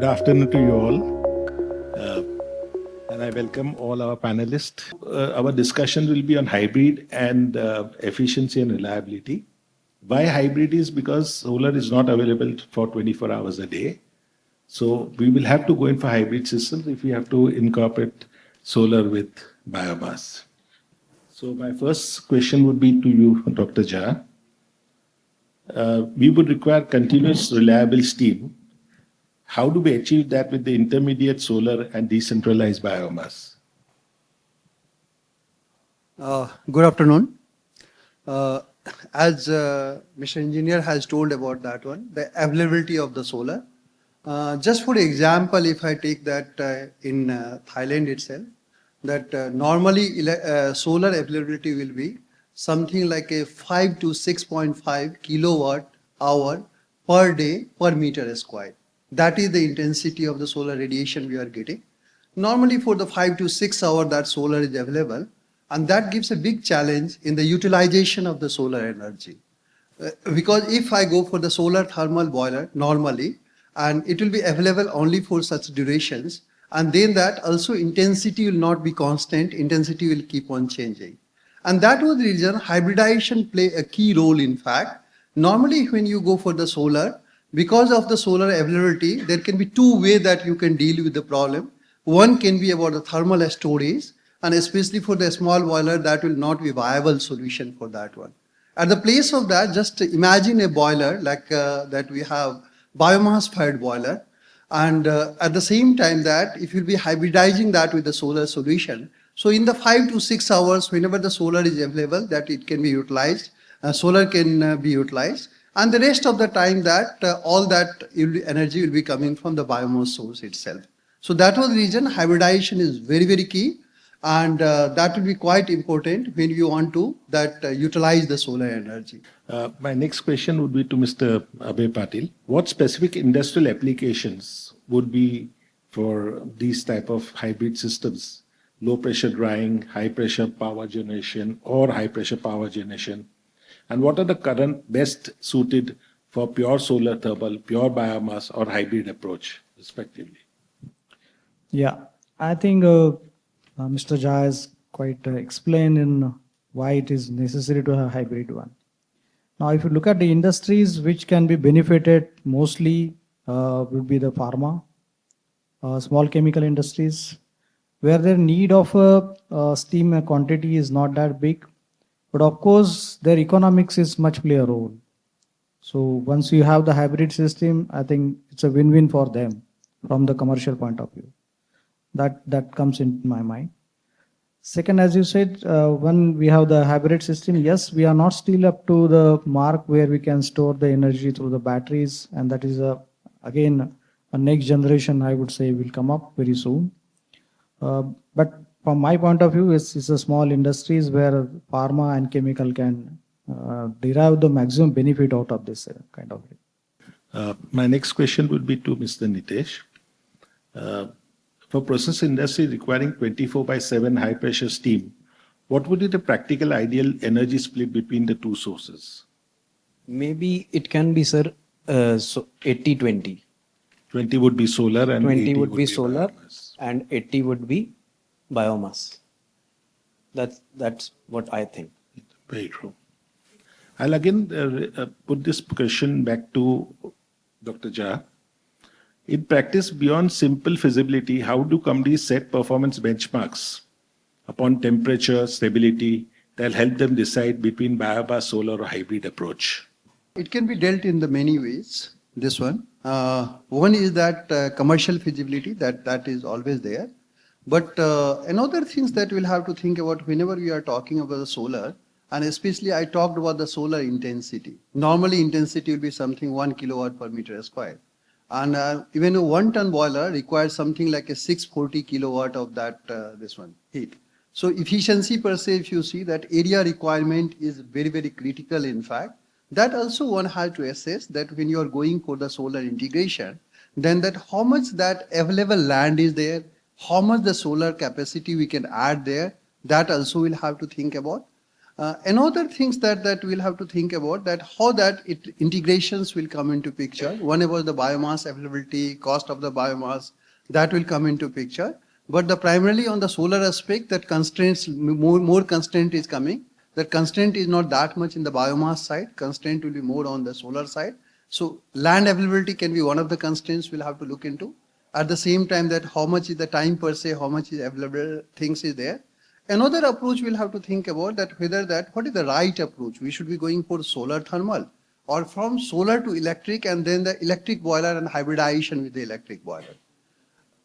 afternoon to you all. And I welcome all our panelists. Our discussion will be on hybrid and efficiency and reliability. Why hybrid is because solar is not available for 24 hours a day. So we will have to go in for hybrid systems if we have to incorporate solar with biomass. So my first question would be to you, Dr. Shah. We would require continuous reliable steam. How do we achieve that with the intermediate solar and decentralized biomass? Good afternoon. As Mr. Engineer has told about that one, the availability of the solar. Just for example, if I take that in Thailand itself, that normally solar availability will be something like a 5 to 6.5 kilowatt hour per day per meter square. That is the intensity of the solar radiation we are getting. Normally for the 5 to 6 hours that solar is available, and that gives a big challenge in the utilization of the solar energy. Because if I go for the solar thermal boiler normally, and it will be available only for such durations, and then that also intensity will not be constant, intensity will keep on changing. And that was the reason hybridization play a key role in fact. Normally when you go for the solar, because of the solar availability, there can be two ways that you can deal with the problem. One can be about the thermal storage, and especially for the small boiler, that will not be a viable solution for that one. At the place of that, just imagine a boiler like that we have biomass fired boiler, and at the same time that if you'll be hybridizing that with the solar solution, so in the 5 to 6 hours, whenever the solar is available, that it can be utilized, solar can be utilized, and the rest of the time that all that energy will be coming from the biomass source itself. So that was the reason hybridization is very, very key, and that will be quite important when you want to utilize the solar energy. My next question would be to Mr. Abhay Patil. What specific industrial applications would be for these type of hybrid systems? Low pressure drying, high pressure power generation, or high pressure power generation? And what are the current best suited for pure solar thermal, pure biomass, or hybrid approach, respectively? Yeah, I think Mr. Shah has quite explained in why it is necessary to have hybrid one. Now, if you look at the industries which can be benefited mostly would be the pharma, small chemical industries, where their need of steam quantity is not that big. But of course, their economics is much play a role. So once you have the hybrid system, I think it's a win-win for them from the commercial point of view. That comes into my mind. Second, as you said, when we have the hybrid system, yes, we are not still up to the mark where we can store the energy through the batteries, and that is again a next generation, I would say, will come up very soon. But from my point of view, it's a small industries where pharma and chemical can derive the maximum benefit out of this kind of thing. My next question would be to Mr. Nitesh. For process industry requiring 24/7 high pressure steam, what would be the practical ideal energy split between the two sources? Maybe it can be, sir, 80-20. 20 would be solar and 20 80 would be solar biomass. and 80 would be biomass. That's what I think. Very true. I'll again put this question back to Dr. Shah. In practice, beyond simple feasibility, how do companies set performance benchmarks upon temperature, stability that help them decide between biomass, solar, or hybrid approach? It can be dealt in the many ways, this one. One is that commercial feasibility, that is always there. But another things that we'll have to think about whenever we are talking about the solar, and especially I talked about the solar intensity. Normally intensity will be something 1 kilowatt per meter square. And even a 1 ton boiler requires something like a 640 kilowatt of that this one heat. So efficiency per se, if you see that area requirement is very, very critical in fact. That also one has to assess that when you are going for the solar integration, then that how much that available land is there, how much the solar capacity we can add there, that also we'll have to think about. Another things that we'll have to think about that how that integrations will come into picture. One about the biomass availability, cost of the biomass, that will come into picture. But the primarily on the solar aspect, that constraints, more constraint is coming. That constraint is not that much in the biomass side. Constraint will be more on the solar side. So land availability can be one of the constraints we'll have to look into. At the same time, that how much is the time per se, how much is available things is there. Another approach we'll have to think about that whether that what is the right approach. We should be going for solar thermal or from solar to electric and then the electric boiler and hybridization with the electric boiler.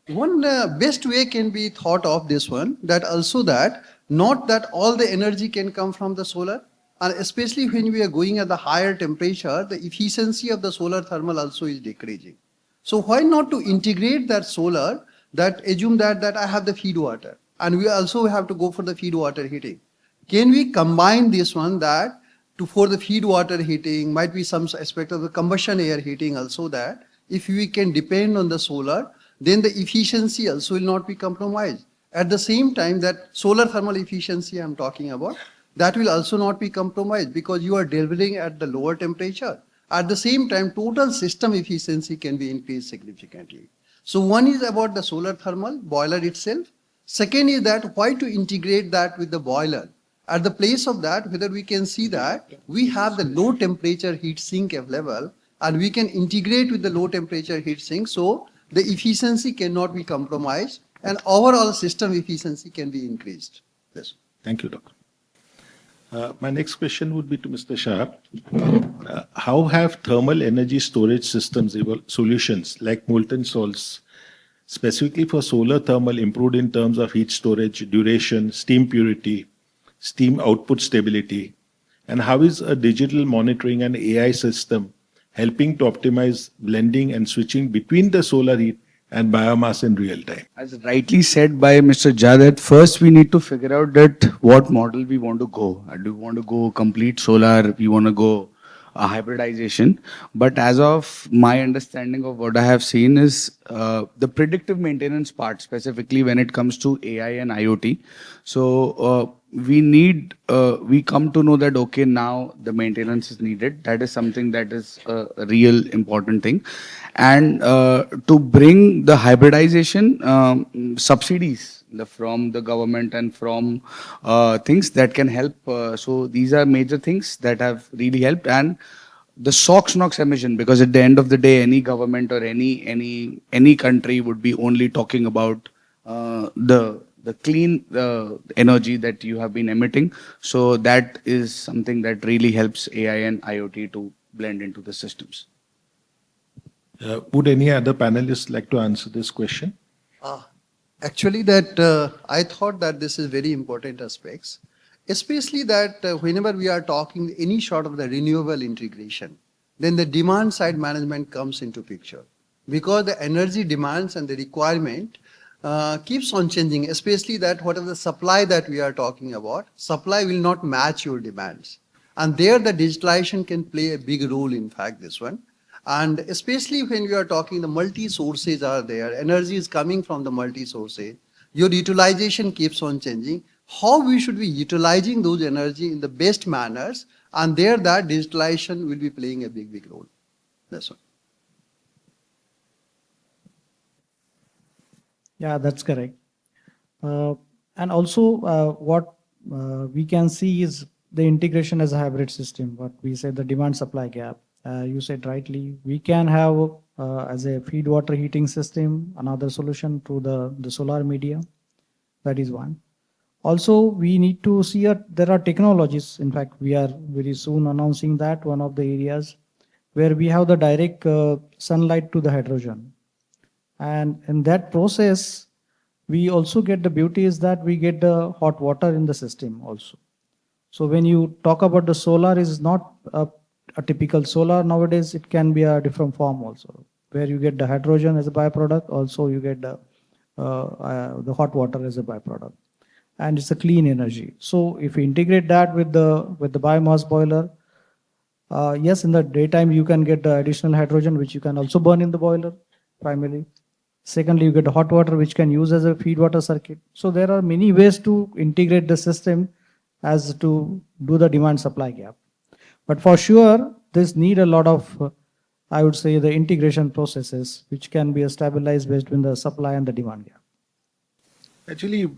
One best way can be thought of this one that also that not that all the energy can come from the solar and especially when we are going at the higher temperature, the efficiency of the solar thermal also is decreasing. So why not to integrate that solar that assume that I have the feed water and we also have to go for the feed water heating. Can we combine this one that for the feed water heating might be some aspect of the combustion air heating also that if we can depend on the solar, then the efficiency also will not be compromised. At the same time that solar thermal efficiency I'm talking about, that will also not be compromised because you are delivering at the lower temperature. At the same time, total system efficiency can be increased significantly. So one is about the solar thermal boiler itself. Second is that why to integrate that with the boiler. At the place of that, whether we can see that we have the low temperature heat sink available and we can integrate with the low temperature heat sink. So the efficiency cannot be compromised and overall system efficiency can be increased. Yes. Thank you, Doctor. My next question would be to Mr. Shah. How have thermal energy storage systems solutions like molten salts, specifically for solar thermal, improved in terms of heat storage, duration, steam purity, steam output stability? And how is a digital monitoring and AI system helping to optimize blending and switching between the solar heat and biomass in real time? As rightly said by Mr. Jha, that first we need to figure out that what model we want to go. Do we want to go complete solar? We want to go hybridization. But as of my understanding of what I have seen is the predictive maintenance part, specifically when it comes to AI and IoT. So we come to know that, okay, now the maintenance is needed. That is something that is a real important thing. And to bring the hybridization subsidies from the government and from things that can help. So these are major things that have really helped. And the SOx NOx emission, because at the end of the day, any government or any country would be only talking about the clean energy that you have been emitting. So that is something that really helps AI and IoT to blend into the systems. Would any other panelists like to answer this question? Actually, that I thought that this is very important aspects, especially that whenever we are talking any sort of the renewable integration, then the demand side management comes into picture because the energy demands and the requirement keeps on changing, especially that whatever the supply that we are talking about, supply will not match your demands. And there the digitalization can play a big role, in fact, this one. And especially when we are talking the multi-sources are there, energy is coming from the multi-sources, your utilization keeps on changing. How we should be utilizing those energy in the best manners, and there that digitalization will be playing a big role. That's one. Yeah, that's correct. And also what we can see is the integration as a hybrid system, what we say the demand supply gap. You said rightly, we can have as a feed water heating system, another solution to the solar media. That is one. Also, we need to see there are technologies. In fact, we are very soon announcing that one of the areas where we have the direct sunlight to the hydrogen. And in that process, we also get the beauty is that we get the hot water in the system also. So when you talk about the solar is not a typical solar nowadays, it can be a different form also, where you get the hydrogen as a byproduct, also you get the hot water as a byproduct, and it's a clean energy. So if you integrate that with the biomass boiler, yes, in the daytime you can get the additional hydrogen which you can also burn in the boiler primarily. Secondly, you get hot water which can use as a feed water circuit. So there are many ways to integrate the system as to do the demand supply gap. But for sure, this need a lot of, I would say, the integration processes, which can be stabilized between the supply and the demand gap. Actually,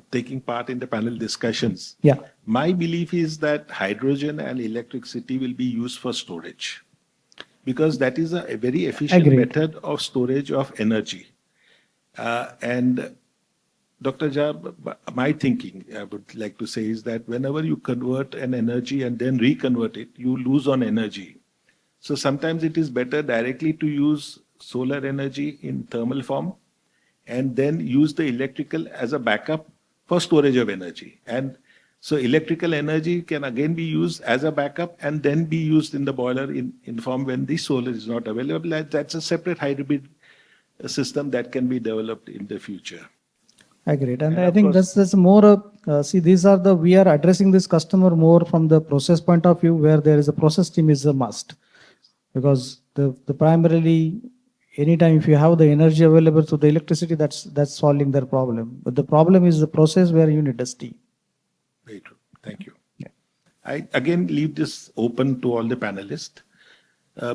taking part in the panel discussions, Yeah, my belief is that hydrogen and electricity will be used for storage because that is a very efficient Agreed. method of storage of energy. And Dr. Jha, my thinking, I would like to say, is that whenever you convert an energy and then reconvert it, you lose on energy. So sometimes it is better directly to use solar energy in thermal form and then use the electrical as a backup for storage of energy. And so electrical energy can again be used as a backup and then be used in the boiler in form when the solar is not available. That's a separate hybrid system that can be developed in the future. agreed. And And I of think course- that's more, see, we are addressing this customer more from the process point of view, where there is a process team is a must. Because the primarily, anytime if you have the energy available to the electricity, that's solving their problem. But the problem is the process where you need a steam. Very true. Thank you. I again leave this open to all the panelists.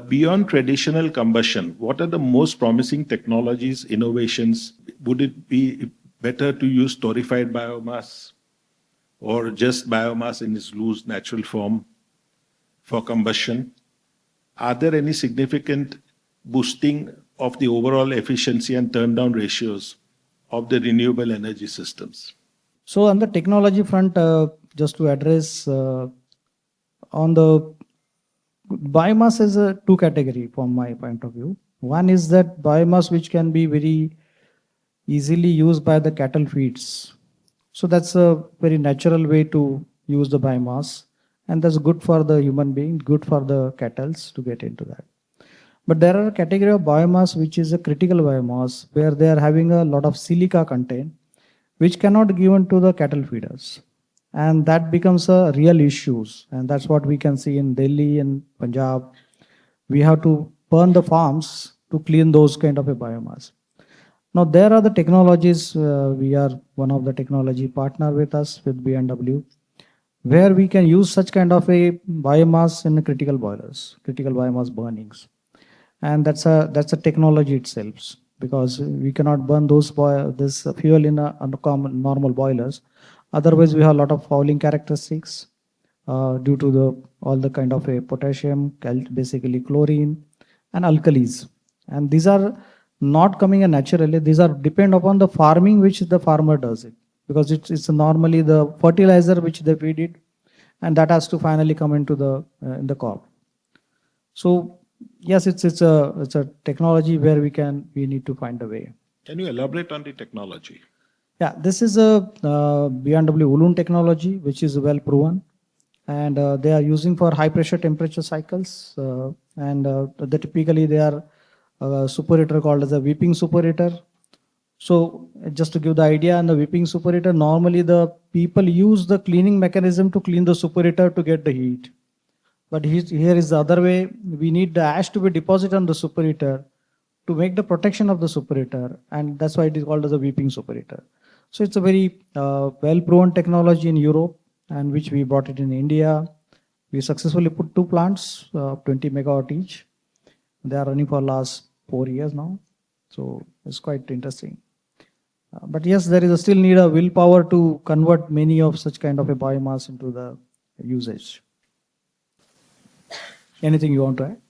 Beyond traditional combustion, what are the most promising technologies, innovations? Would it be better to use torrefied biomass or just biomass in its loose natural form for combustion? Are there any significant boosting of the overall efficiency and turn down ratios of the renewable energy systems? So on the technology front, just to address on the biomass is a two category from my point of view. One is that biomass which can be very easily used by the cattle feeds. So that's a very natural way to use the biomass, and that's good for the human being, good for the cattles to get into that. But there are a category of biomass which is a critical biomass where they are having a lot of silica content, which cannot be given to the cattle feeders. And that becomes a real issues. And that's what we can see in Delhi and Punjab. We have to burn the farms to clean those kind of a biomass. Now there are the technologies, we are one of the technology partner with us with BMW, where we can use such kind of a biomass in critical boilers, critical biomass burnings. And that's a technology itself, because we cannot burn this fuel in a common normal boilers. Otherwise, we have a lot of fouling characteristics due to all the kind of a potassium, basically chlorine, and alkalis. And these are not coming in naturally. These are depend upon the farming which the farmer does it, because it's normally the fertilizer which they feed it, and that has to finally come into the in the crop. So yes, it's a technology where we need to find a way. Can you elaborate on the technology? Yeah, this is a BMW Ulun technology, which is well proven, and they are using for high pressure temperature cycles, and typically they are superheater called as a weeping superheater. So just to give the idea, on the weeping superheater, normally the people use the cleaning mechanism to clean the superheater to get the heat. But here is the other way. We need the ash to be deposited on the superheater to make the protection of the superheater, and that's why it is called as a weeping superheater. So it's a very well-proven technology in Europe, and which we brought it in India. We successfully put 2 plants, 20 megawatt each. They are running for last 4 years now. So it's quite interesting. But yes, there is a still need a willpower to convert many of such kind of a biomass into the usage. Anything you want to add?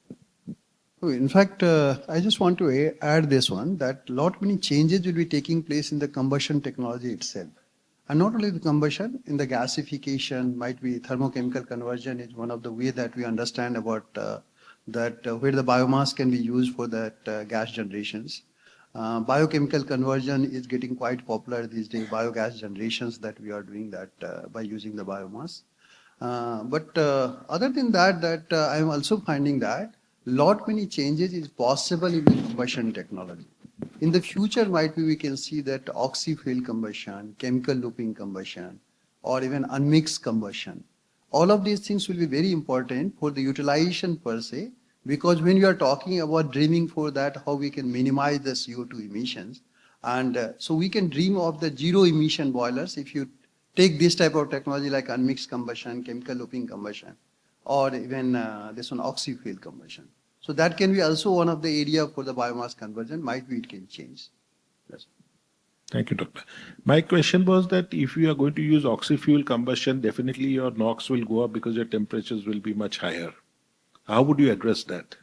In fact, I just want to add this one, that lot many changes will be taking place in the combustion technology itself. And not only the combustion, in the gasification, might be thermochemical conversion is one of the way that we understand about where the biomass can be used for that gas generations. Biochemical conversion is getting quite popular these days, biogas generations that we are doing that by using the biomass. But other than that, I am also finding that lot many changes is possible in the combustion technology. In the future, might be we can see that oxy-fuel combustion, chemical looping combustion, or even unmixed combustion. All of these things will be very important for the utilization per se, because when you are talking about dreaming for that, how we can minimize the CO2 emissions, and so we can dream of the zero emission boilers if you take this type of technology like unmixed combustion, chemical looping combustion, or even this one oxy-fuel combustion. So that can be also one of the area for the biomass conversion. Might be it can change. Yes. Thank you, Doctor. My question was that if you are going to use oxy-fuel combustion, definitely your NOx will go up because your temperatures will be much higher. How would you address that?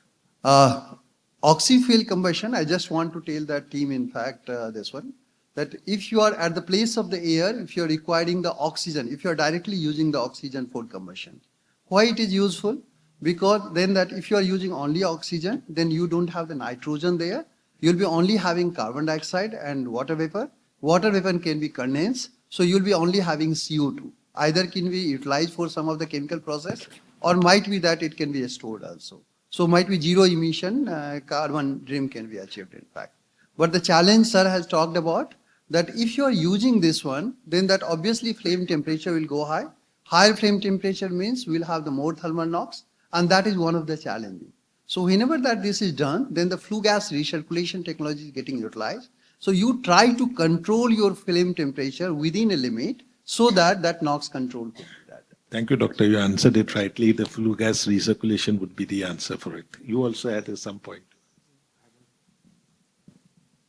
Oxy-fuel combustion, I just want to tell that team, in fact, this one, that if you are at the place of the air, if you are requiring the oxygen, if you are directly using the oxygen for combustion, why it is useful? Because then that if you are using only oxygen, then you don't have the nitrogen there. You'll be only having carbon dioxide and water vapor. Water vapor can be condensed, so you'll be only having CO2. Either can be utilized for some of the chemical process, or might be that it can be stored also. So might be zero emission carbon dream can be achieved in fact. But the challenge sir has talked about that if you are using this one, then that obviously flame temperature will go high. Higher flame temperature means we'll have the more thermal NOx, and that is one of the challenges. So whenever that this is done, then the flue gas recirculation technology is getting utilized. So you try to control your flame temperature within a limit so that that NOx control could be that. Thank you, Doctor. You answered it rightly. The flue gas recirculation would be the answer for it. You also had some point.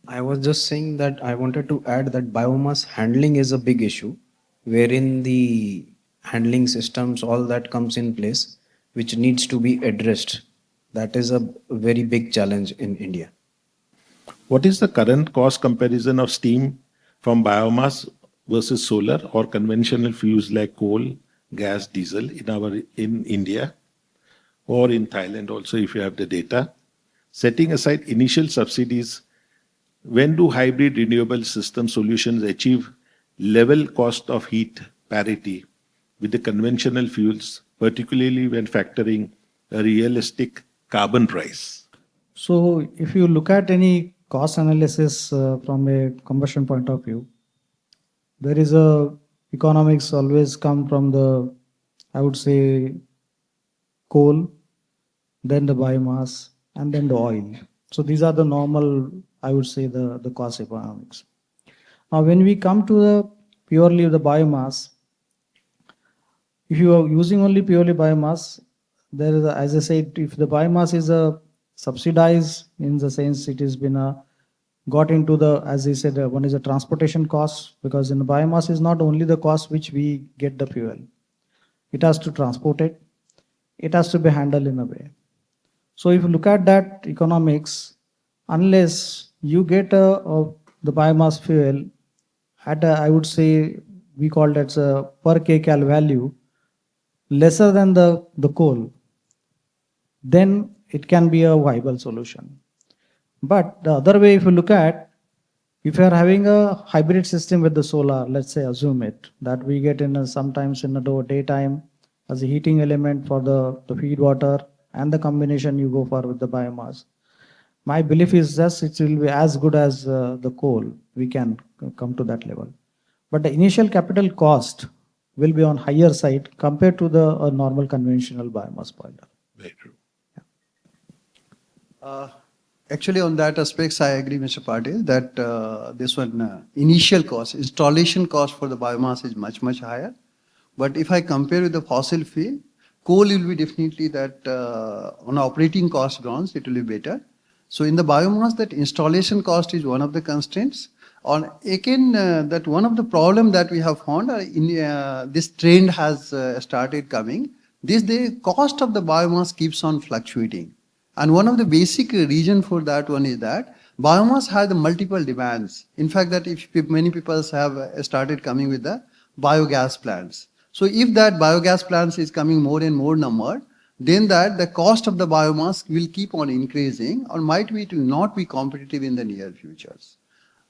I was just saying that I wanted to add that biomass handling is a big issue, wherein the handling systems, all that comes in place, which needs to be addressed. That is a very big challenge in India. What is the current cost comparison of steam from biomass versus solar or conventional fuels like coal, gas, diesel in India or in Thailand also if you have the data? Setting aside initial subsidies, when do hybrid renewable system solutions achieve level cost of heat parity with the conventional fuels, particularly when factoring a realistic carbon price? So if you look at any cost analysis from a combustion point of view, there is a economics always come from the, I would say, coal, then the biomass, and then the oil. So these are the normal, I would say, the cost economics. Now, when we come to the purely the biomass, if you are using only purely biomass, there is, as I said, if the biomass is a subsidized in the sense it has been got into the, as I said, one is the transportation cost, because in the biomass is not only the cost which we get the fuel, it has to transport it, it has to be handled in a way. So if you look at that economics, unless you get the biomass fuel at a, I would say, we call that a per kcal value lesser than the coal, then it can be a viable solution. But the other way, if you look at, if you are having a hybrid system with the solar, let's say assume it, that we get in sometimes in the daytime as a heating element for the feed water and the combination you go for with the biomass. My belief is just it will be as good as the coal. We can come to that level. But the initial capital cost will be on higher side compared to the normal conventional biomass boiler. Very true. Actually, on that aspects, I agree, Mr. Patil, that this one initial cost, installation cost for the biomass is much, much higher. But if I compare with the fossil fuel, coal will be definitely that on operating cost grounds, it will be better. So in the biomass, that installation cost is one of the constraints. On again, that one of the problem that we have found, this trend has started coming. The cost of the biomass keeps on fluctuating. And one of the basic reason for that one is that biomass has the multiple demands. In fact, that if many people have started coming with the biogas plants. So if that biogas plants is coming more and more numbered, then that the cost of the biomass will keep on increasing, or might be it will not be competitive in the near futures.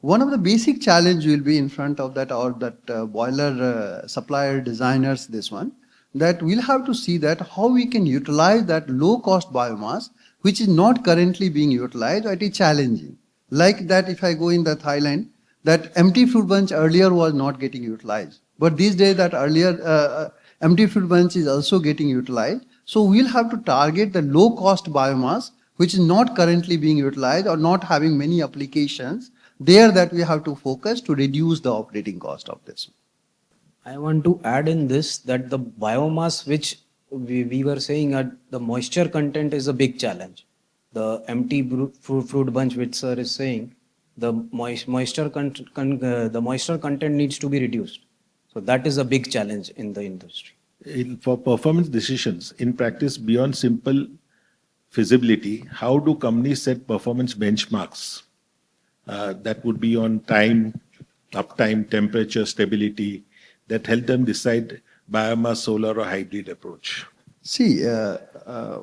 One of the basic challenge will be in front of that, or that boiler supplier designers, this one, that we'll have to see that how we can utilize that low cost biomass which is not currently being utilized, or it is challenging. Like that, if I go in the Thailand, that empty fruit bunch earlier was not getting utilized. But these days that earlier empty fruit bunch is also getting utilized. So we'll have to target the low cost biomass, which is not currently being utilized or not having many applications. There that we have to focus to reduce the operating cost of this. I want to add in this that the biomass which we were saying at the moisture content is a big challenge. The empty fruit bunch which sir is saying, the the moisture content needs to be reduced. So that is a big challenge in the industry. For performance decisions, in practice, beyond simple feasibility, how do companies set performance benchmarks? That would be on time, uptime, temperature, stability, that help them decide biomass, solar, or hybrid approach. See,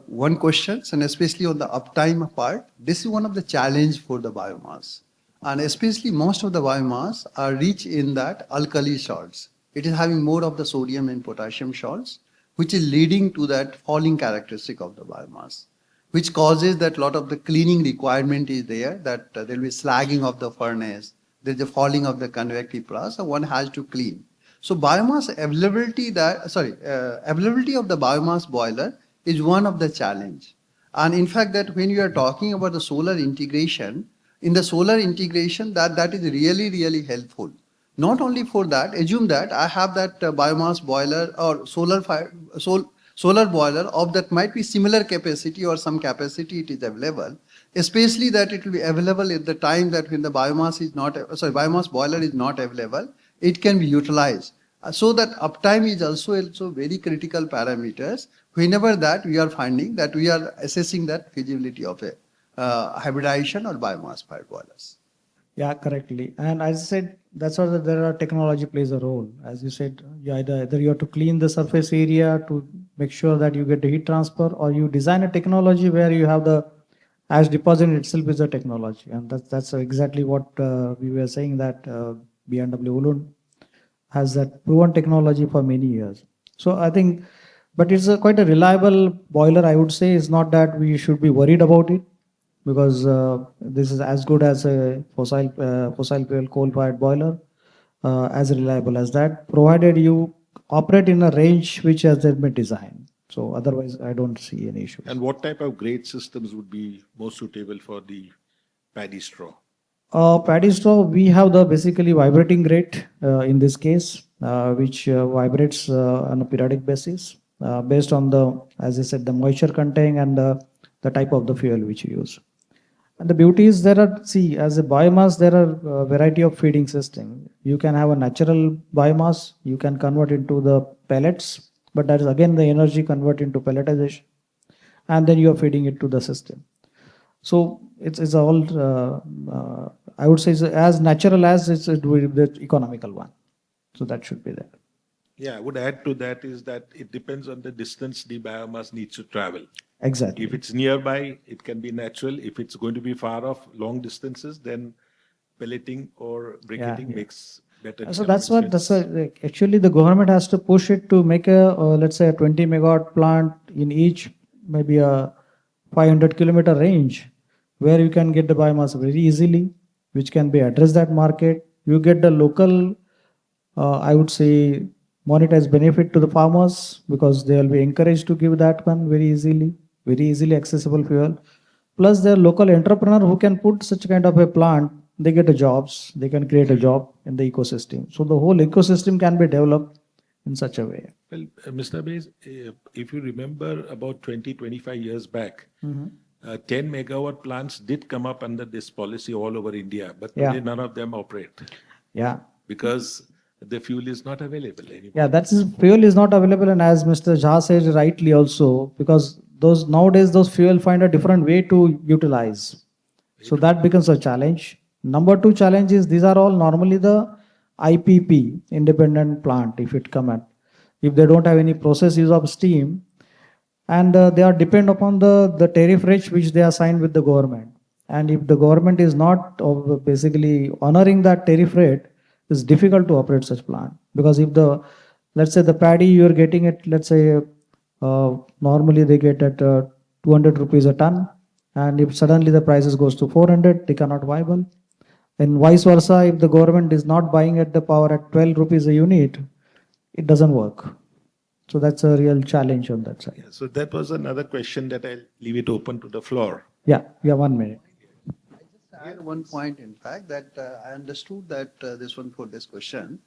one question, and especially on the uptime part, this is one of the challenge for the biomass. And especially most of the biomass are rich in that alkali salts. It is having more of the sodium and potassium salts, which is leading to that falling characteristic of the biomass, which causes that lot of the cleaning requirement is there, that there will be slagging of the furnace, there's a falling of the convective plus, so one has to clean. So biomass availability availability of the biomass boiler is one of the challenge. And in fact, that when you are talking about the solar integration, in the solar integration, that is really, really helpful. Not only for that, assume that I have that biomass boiler or solar boiler of that might be similar capacity or some capacity it is available, especially that it will be available at the time that when the biomass boiler is not available, it can be utilized. So that uptime is also very critical parameters. Whenever that we are finding that we are assessing that feasibility of a hybridization or biomass fired boilers. Yeah, correctly. And as I said, that's why there are technology plays a role. As you said, you either you have to clean the surface area to make sure that you get the heat transfer, or you design a technology where you have the ash deposit itself is a technology, and that's exactly what we were saying that B&W Ulun has that proven technology for many years. So I think, but it's quite a reliable boiler. I would say it's not that we should be worried about it, because this is as good as a fossil fuel coal-fired boiler, as reliable as that, provided you operate in a range which has been designed. So otherwise, I don't see any issues. And what type of grade systems would be most suitable for the paddy straw? Paddy straw, we have the basically vibrating grate in this case, which vibrates on a periodic basis based on the, as I said, the moisture content and the type of the fuel which you use. And the beauty is as a biomass, there are a variety of feeding system. You can have a natural biomass, you can convert into the pellets, but that is again the energy convert into pelletization, and then you are feeding it to the system. So it's all, I would say, it's as natural as it will be the economical one. So that should be there. Yeah, I would add to that is that it depends on the distance the biomass needs to travel. Exactly. If it's nearby, it can be natural. If it's going to be far off, long distances, then pelleting or briquetting makes better. So that's what actually the government has to push it to make a let's say a 20 megawatt plant in each maybe a 500-kilometer range, where you can get the biomass very easily, which can be address that market. You get the local, I would say, monetized benefit to the farmers, because they will be encouraged to give that one very easily accessible fuel. Plus, there are local entrepreneur who can put such kind of a plant. They get a jobs. They can create a job in the ecosystem. So the whole ecosystem can be developed in such a way. Well, Mr. Bays, if you remember about 20-25 years back, 10 megawatt plants did come up under this policy all over India, but today none of them operate. Yeah. Because the fuel is not available anymore. Yeah, that's fuel is not available, and as Mr. Shah said rightly also, because nowadays those fuel find a different way to utilize. So that becomes a challenge. Number two challenge is these are all normally the IPP, independent plant, if it come at. If they don't have any process use of steam, and they are depend upon the tariff rate which they are signed with the government. And if the government is not basically honoring that tariff rate, it's difficult to operate such plant. Because if let's say the paddy you are getting it, let's say normally they get at 200 rupees a ton, and if suddenly the prices goes to 400, they cannot viable. And vice versa, if the government is not buying at the power at 12 rupees a unit, it doesn't work. So that's a real challenge on that side. Yeah, so that was another question that I'll leave it open to the floor. Yeah, 1 minute. Add one point, in fact, that I understood that this one for this question,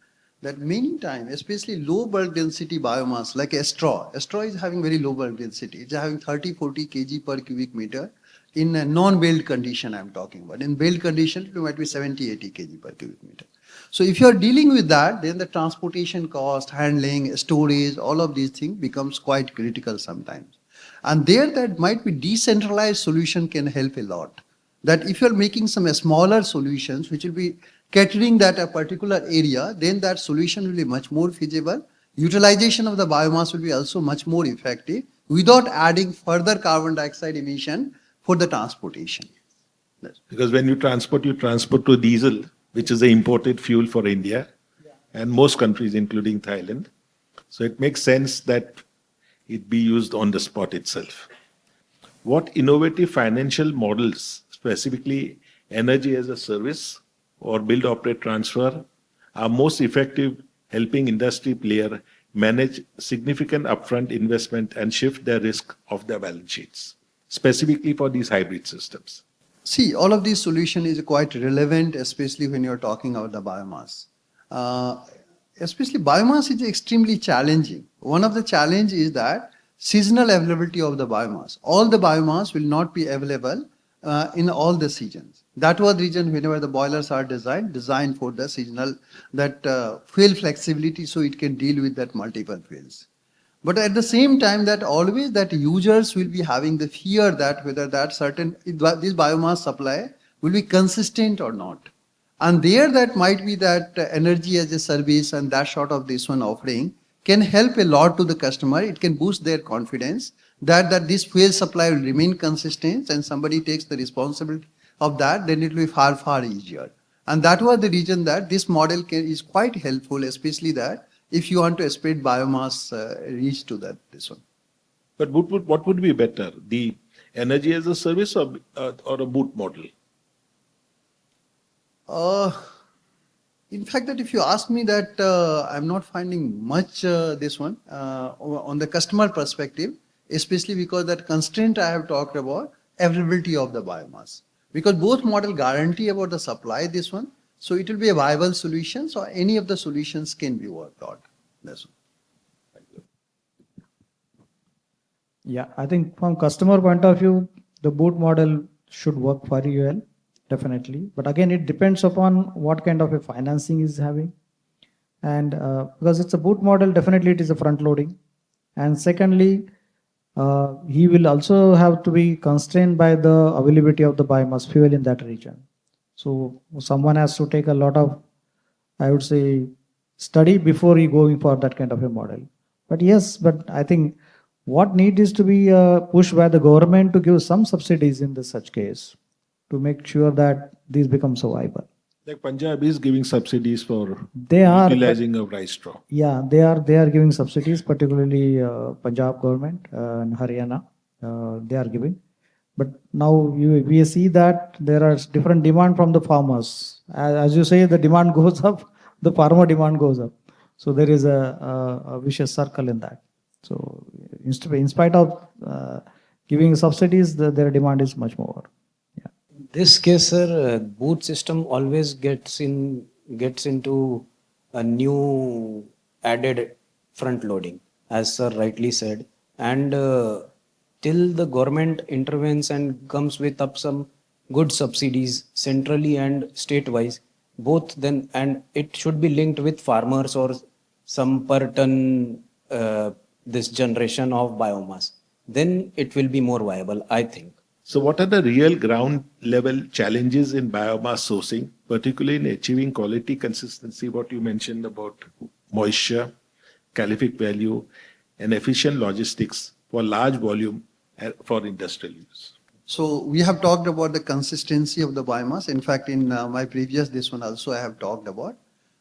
that many times, especially low bulk density biomass like a straw is having very low bulk density. It's having 30-40 kg per cubic meter in a non-baled condition I'm talking about. In baled condition, it might be 70-80 kg per cubic meter. So if you're dealing with that, then the transportation cost, handling, storage, all of these things becomes quite critical sometimes. And there that might be decentralized solution can help a lot. That if you're making some smaller solutions which will be catering that a particular area, then that solution will be much more feasible. Utilization of the biomass will be also much more effective without adding further carbon dioxide emission for the transportation. Because when you transport to diesel, which is the imported fuel for India and most countries, including Thailand. So it makes sense that it be used on the spot itself. What innovative financial models, specifically energy as a service or build, operate, transfer, are most effective helping industry player manage significant upfront investment and shift the risk of their balance sheets, specifically for these hybrid systems? See, all of these solution is quite relevant, especially when you're talking about the biomass. Especially biomass is extremely challenging. One of the challenge is that seasonal availability of the biomass. All the biomass will not be available in all the seasons. That was the reason whenever the boilers are designed for the seasonal, that fuel flexibility so it can deal with that multiple fuels. But at the same time, that always that users will be having the fear that whether that certain, this biomass supply will be consistent or not. And there that might be that energy as a service and that sort of this one offering can help a lot to the customer. It can boost their confidence that this fuel supply will remain consistent and somebody takes the responsibility of that, then it will be far, far easier. And that was the reason that this model is quite helpful, especially that if you want to spread biomass reach to this one. But what would be better, the energy as a service or a boot model? In fact, that if you ask me that, I'm not finding much this one on the customer perspective, especially because that constraint I have talked about, availability of the biomass. Because both model guarantee about the supply this one, so it will be a viable solution, so any of the solutions can be worked out. That's one. Yeah, I think from customer point of view, the boot model should work very well, definitely. But again, it depends upon what kind of a financing is having. And because it's a boot model, definitely it is a front loading. And secondly, he will also have to be constrained by the availability of the biomass fuel in that region. So someone has to take a lot of, I would say, study before he going for that kind of a model. But yes, but I think what need is to be pushed by the government to give some subsidies in such case to make sure that these become survival. Like Punjab is giving subsidies for They are utilizing of rice straw. Yeah, they are giving subsidies, particularly Punjab government and Haryana. They are giving. But now we see that there are different demand from the farmers. As you say, the demand goes up, the farmer demand goes up. So there is a vicious circle in that. So in spite of giving subsidies, their demand is much more. Yeah. This case, sir, boot system always gets into a new added front loading, as sir rightly said, and till the government intervenes and comes with up some good subsidies centrally and state-wise, both then, and it should be linked with farmers or some per ton this generation of biomass, then it will be more viable, I think. So what are the real ground level challenges in biomass sourcing, particularly in achieving quality consistency, what you mentioned about moisture, calorific value, and efficient logistics for large volume for industrial use? So we have talked about the consistency of the biomass. In fact, in my previous this one also I have talked about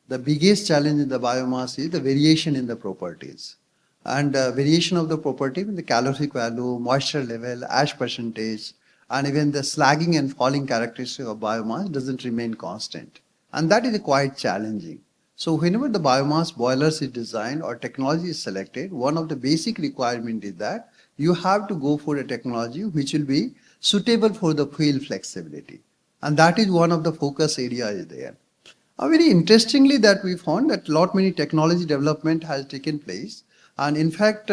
the biggest challenge in the biomass is the variation in the properties. And variation of the property in the calorific value, moisture level, ash percentage, and even the slagging and falling characteristic of biomass doesn't remain constant. And that is quite challenging. So whenever the biomass boilers is designed or technology is selected, one of the basic requirement is that you have to go for a technology which will be suitable for the fuel flexibility. And that is one of the focus areas there. Very interestingly, that we found that lot many technology development has taken place, and in fact,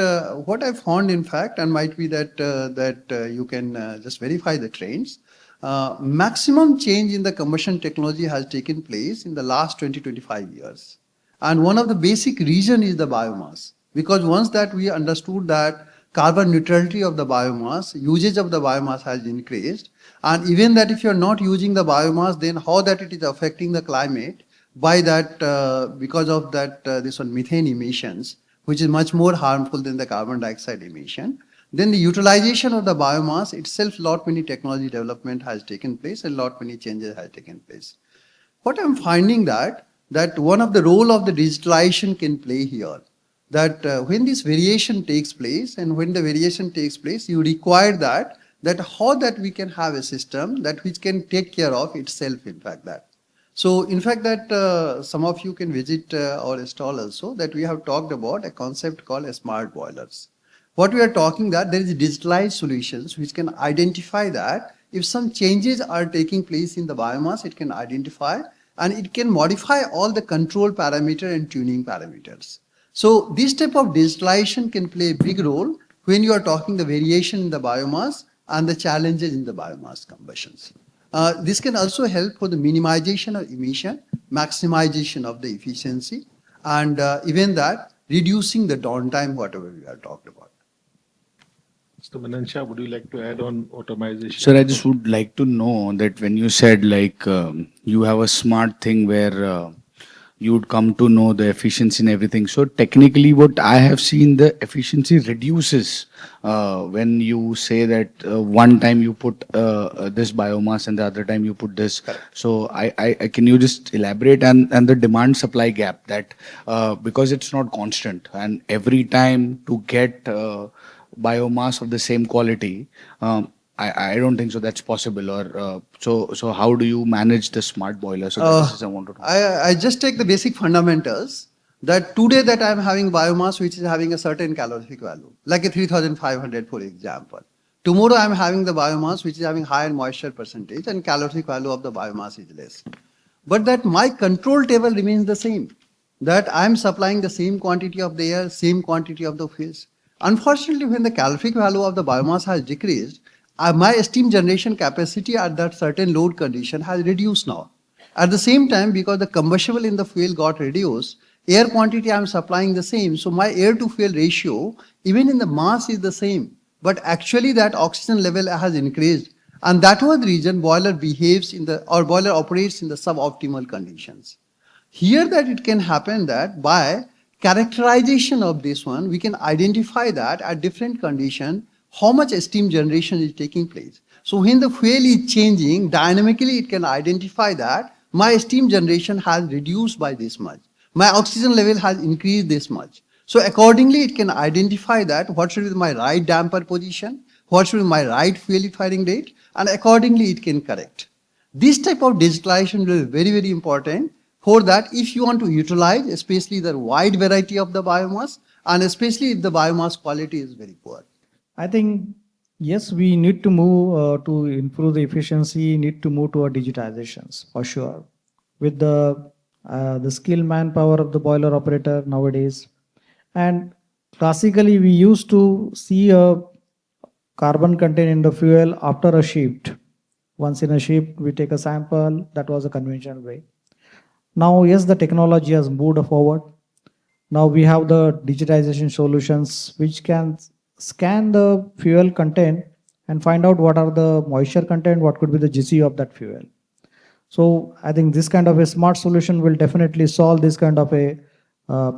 what I found, in fact, and might be that you can just verify the trends. Maximum change in the combustion technology has taken place in the last 20-25 years, and one of the basic reason is the biomass. Because once that we understood that carbon neutrality of the biomass, usage of the biomass has increased, and even that if you are not using the biomass, then how that it is affecting the climate by that, because of that this one methane emissions, which is much more harmful than the carbon dioxide emission. Then the utilization of the biomass itself, lot many technology development has taken place and lot many changes has taken place. What I'm finding that one of the role of the digitalization can play here, that when this variation takes place, and when the variation takes place, you require that how that we can have a system that which can take care of itself, in fact that. So in fact that some of you can visit our stall also, that we have talked about a concept called smart boilers. What we are talking that there is digitalized solutions which can identify that if some changes are taking place in the biomass, it can identify and it can modify all the control parameter and tuning parameters. So this type of digitalization can play a big role when you are talking the variation in the biomass and the challenges in the biomass combustions. This can also help for the minimization of emission, maximization of the efficiency, and even that reducing the downtime, whatever we are talked about. Mr. Manan, would you like to add on automation? Sir, I just would like to know that when you said like you have a smart thing where you would come to know the efficiency and everything. So technically what I have seen, the efficiency reduces when you say that one time you put this biomass and the other time you put this. Correct. So I can you just elaborate and the demand supply gap that because it's not constant and every time to get biomass of the same quality, I don't think so that's possible. Or so how do you manage the smart boiler? So this is I want to know. I just take the basic fundamentals that today that I am having biomass which is having a certain calorific value, like a 3500 for example. Tomorrow I am having the biomass which is having higher moisture percentage and calorific value of the biomass is less. But that my control table remains the same, that I am supplying the same quantity of the air, same quantity of the fuels. Unfortunately, when the calorific value of the biomass has decreased, my steam generation capacity at that certain load condition has reduced now. At the same time, because the combustible in the fuel got reduced, air quantity I am supplying the same, so my air to fuel ratio, even in the mass is the same, but actually that oxygen level has increased, and that was the reason boiler behaves boiler operates in the suboptimal conditions. Here that it can happen that by characterization of this one, we can identify that at different condition, how much steam generation is taking place. So when the fuel is changing, dynamically it can identify that my steam generation has reduced by this much. My oxygen level has increased this much. So accordingly, it can identify that what should be my right damper position, what should be my right fuel firing rate, and accordingly it can correct. This type of digitalization will be very, very important for that if you want to utilize especially the wide variety of the biomass and especially if the biomass quality is very poor. I think, yes, we need to move to improve the efficiency, need to move toward digitizations for sure. With the skill manpower of the boiler operator nowadays. And classically, we used to see a carbon content in the fuel after a shift. Once in a shift, we take a sample. That was a conventional way. Now, yes, the technology has moved forward. Now we have the digitization solutions which can scan the fuel content and find out what are the moisture content, what could be the GC of that fuel. So I think this kind of a smart solution will definitely solve this kind of a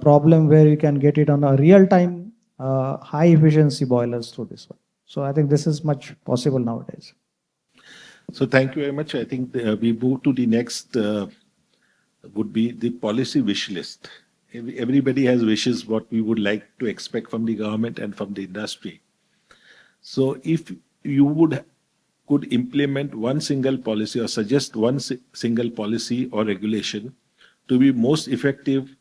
problem where you can get it on a real-time high efficiency boilers through this one. So I think this is much possible nowadays. So thank you very much. I think we move to the next would be the policy wish list. Everybody has wishes what we would like to expect from the government and from the industry. So if you could implement one single policy or suggest one single policy or regulation to be most effective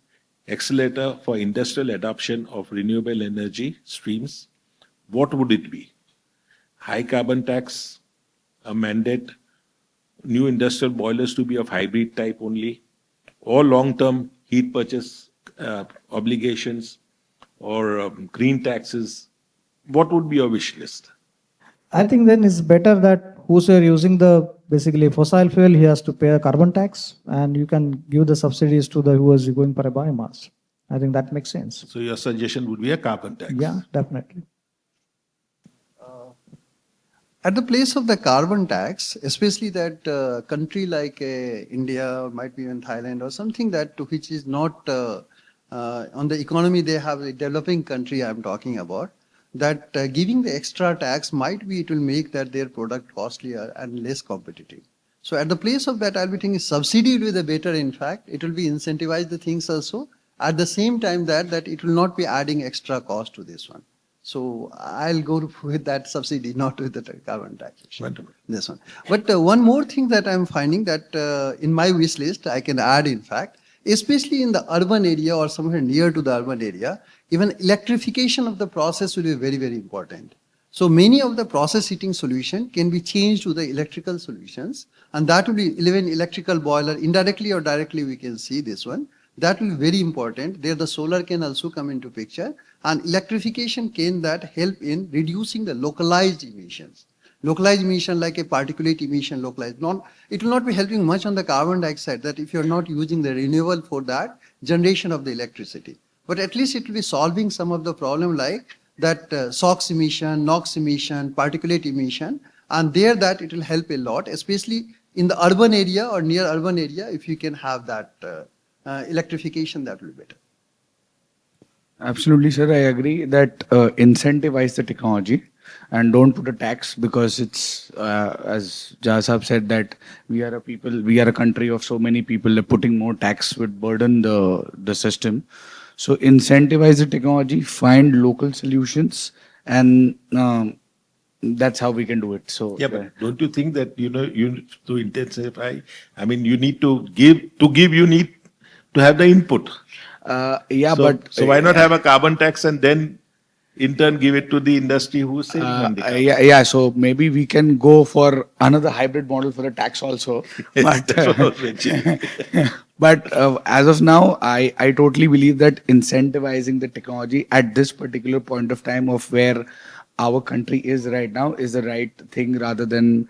accelerator for industrial adoption of renewable energy streams, what would it be? High carbon tax, a mandate, new industrial boilers to be of hybrid type only, or long-term heat purchase obligations or green taxes, what would be your wish list? I think then it's better that whosoever using the basically fossil fuel, he has to pay a carbon tax, and you can give the subsidies to the who is going for a biomass. I think that makes sense. So your suggestion would be a carbon tax. Yeah, definitely. At the place of the carbon tax, especially that country like India or might be even Thailand or something that which is not on the economy, they have a developing country I'm talking about, that giving the extra tax might be, it will make that their product costlier and less competitive. So at the place of that, I'll be thinking subsidy will be the better. In fact, it will be incentivize the things also. At the same time that it will not be adding extra cost to this one. So I'll go with that subsidy, not with the carbon taxation. Wonderful. This one. But one more thing that I'm finding that in my wish list, I can add in fact, especially in the urban area or somewhere near to the urban area, even electrification of the process will be very, very important. So many of the process heating solution can be changed to the electrical solutions, and that will be even electrical boiler, indirectly or directly we can see this one. That will be very important. There the solar can also come into picture, and electrification can that help in reducing the localized emissions. Localized emission like a particulate emission localized. It will not be helping much on the carbon dioxide that if you're not using the renewable for that generation of the electricity. But at least it will be solving some of the problem like that SOx emission, NOx emission, particulate emission, and there that it will help a lot, especially in the urban area or near urban area. If you can have that electrification, that will be better. Absolutely, sir. I agree that incentivize the technology and don't put a tax, because it's as Jasab said that we are a country of so many people. Putting more tax would burden the system. So incentivize the technology, find local solutions, and that's how we can do it. So Yeah, but don't you think that you to intensify? I mean, you need to give. To give, you need to have the input. yeah, So why not have a carbon tax and then in turn give it to the industry who's saving on the carbon? yeah. So maybe we can go for another hybrid model for the tax also. Yes, But that's what I was mentioning. but as of now, I totally believe that incentivizing the technology at this particular point of time of where our country is right now is the right thing, rather than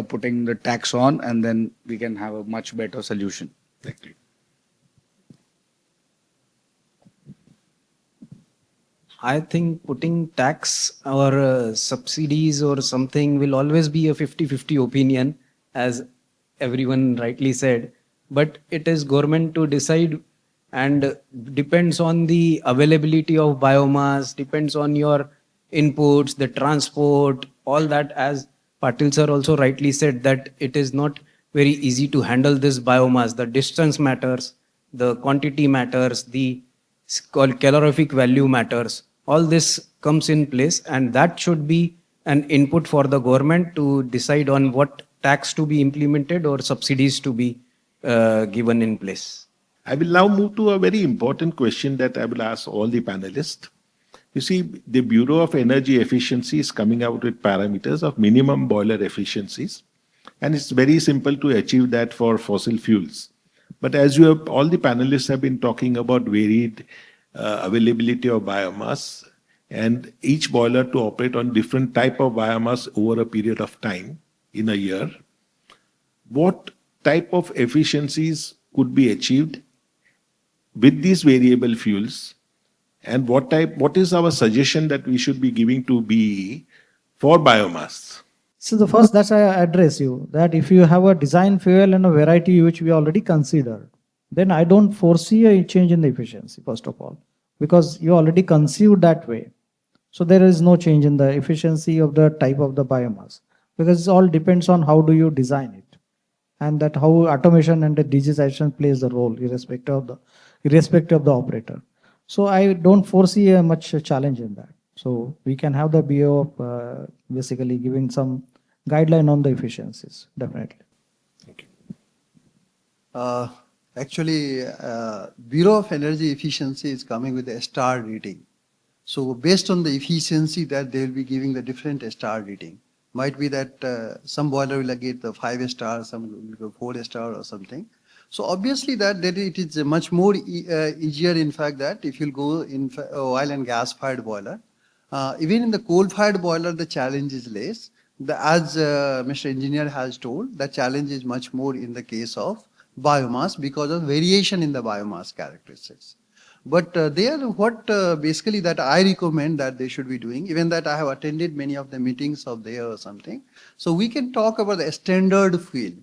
putting the tax on, and then we can have a much better solution. Thank you. I think putting tax or subsidies or something will always be a 50-50 opinion, as everyone rightly said. But it is government to decide, and depends on the availability of biomass, depends on your inputs, the transport, all that. As Patil sir also rightly said, that it is not very easy to handle this biomass. The distance matters, the quantity matters, the calorific value matters. All this comes in place, and that should be an input for the government to decide on what tax to be implemented or subsidies to be given in place. I will now move to a very important question that I will ask all the panelists. You see, the Bureau of Energy Efficiency is coming out with parameters of minimum boiler efficiencies, and it's very simple to achieve that for fossil fuels. But as you have, all the panelists have been talking about varied availability of biomass, and each boiler to operate on different type of biomass over a period of time in a year. What type of efficiencies could be achieved with these variable fuels, and what is our suggestion that we should be giving to BE for biomass? So the first that I address you, that if you have a design fuel and a variety which we already considered, then I don't foresee a change in the efficiency, first of all, because you already conceived that way. So there is no change in the efficiency of the type of the biomass, because it all depends on how do you design it, and that how automation and the digitization plays the role irrespective of the operator. So I don't foresee a much challenge in that. So we can have the BO basically giving some guideline on the efficiencies, definitely. Actually, Bureau of Energy Efficiency is coming with a star rating. So based on the efficiency that they will be giving the different star rating. Might be that some boiler will get the 5 star, some will go 4 star or something. So obviously that it is much more easier, in fact, that if you go in oil and gas fired boiler, even in the coal fired boiler, the challenge is less. As Mr. Engineer has told, the challenge is much more in the case of biomass because of variation in the biomass characteristics. But there, what basically that I recommend that they should be doing, even that I have attended many of the meetings of there or something. So we can talk about the standard fuel,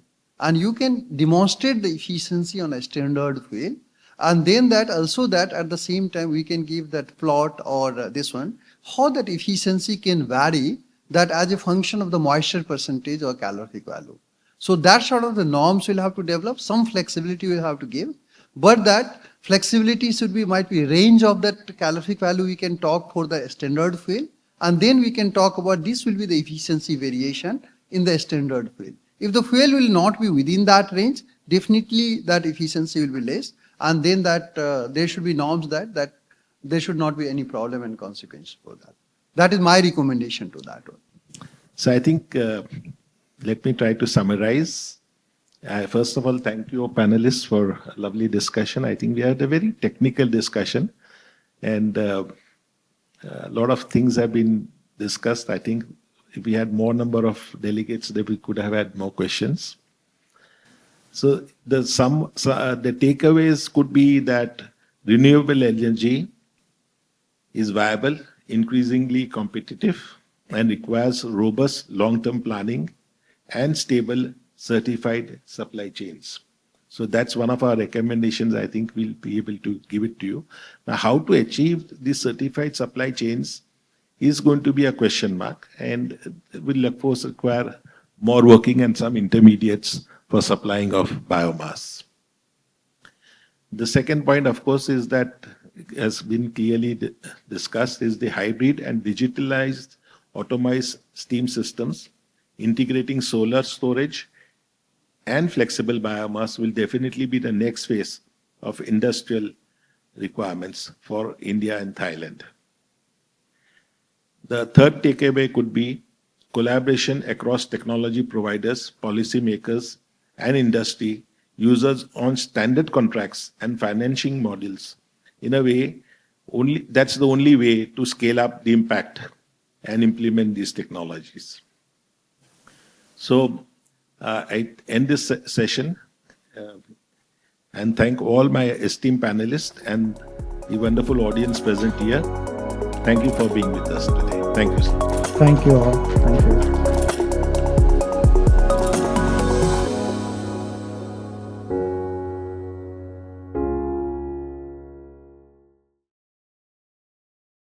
and you can demonstrate the efficiency on a standard fuel, and then that also that at the same time we can give that plot or this one, how that efficiency can vary that as a function of the moisture percentage or calorific value. So that sort of the norms will have to develop, some flexibility will have to give, but that flexibility should be, might be range of that calorific value we can talk for the standard fuel, and then we can talk about this will be the efficiency variation in the standard fuel. If the fuel will not be within that range, definitely that efficiency will be less, and then that there should be norms that there should not be any problem and consequence for that. That is my recommendation to that one. So I think, let me try to summarize. First of all, thank you, panelists, for a lovely discussion. I think we had a very technical discussion, and a lot of things have been discussed. I think if we had more number of delegates, then we could have had more questions. So the takeaways could be that renewable energy is viable, increasingly competitive, and requires robust long-term planning and stable certified supply chains. So that's one of our recommendations. I think we'll be able to give it to you. Now, how to achieve these certified supply chains is going to be a question mark, and will of course require more working and some intermediates for supplying of biomass. The second point, of course, is that has been clearly discussed is the hybrid and digitalized automized steam systems integrating solar storage and flexible biomass will definitely be the next phase of industrial requirements for India and Thailand. The third takeaway could be collaboration across technology providers, policymakers, and industry users on standard contracts and financing models. In a way, that's the only way to scale up the impact and implement these technologies. So I end this session and thank all my esteemed panelists and the wonderful audience present here. Thank you for being with us today. Thank you, sir. Thank you all. Thank you.